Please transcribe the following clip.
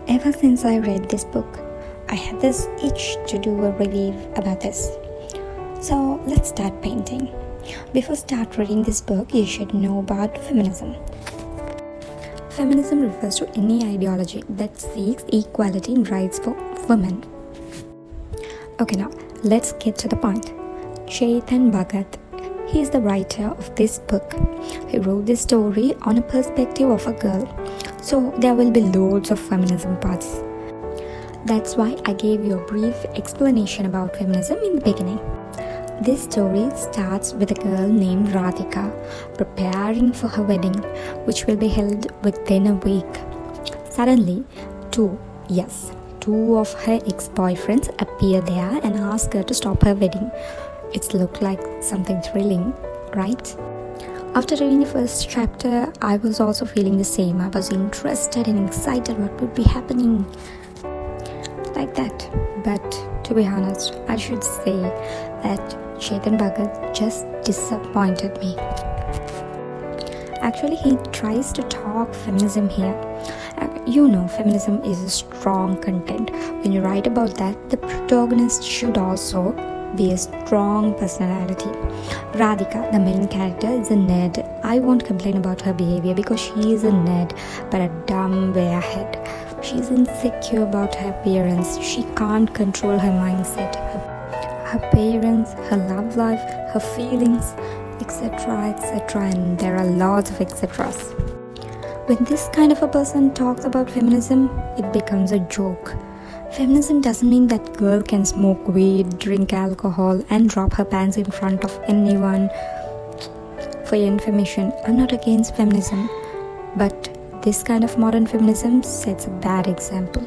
Ever since I read this book, I had this itch to do a review about this. So let's start painting. Before start reading this book, you should know about feminism. Feminism refers to any ideology that seeks equality and rights for women. Okay, now let's get to the point. Chetan Bhagat, he is the writer of this book. He wrote this story on a perspective of a girl. So there will be loads of feminism parts. That's why I gave you a brief explanation about feminism in the beginning. This story starts with a girl named Radhika preparing for her wedding, which will be held within a week. Suddenly, two of her ex-boyfriends appear there and ask her to stop her wedding. It looked like something thrilling, right? After reading the first chapter, I was also feeling the same. I was interested and excited what would be happening. Like that. But to be honest, I should say that Chetan Bhagat just disappointed me. Actually, he tries to talk feminism here. You know, feminism is a strong content. When you write about that, the protagonist should also be a strong personality. Radhika, the main character, is a nerd. I won't complain about her behavior because she is a nerd, but a dumb way ahead. She's insecure about her appearance. She can't control her mindset, her parents, her love life, her feelings, etc., and there are lots of etceteras. When this kind of a person talks about feminism, it becomes a joke. Feminism doesn't mean that girl can smoke weed, drink alcohol, and drop her pants in front of anyone. For your information, I'm not against feminism, but this kind of modern feminism sets a bad example.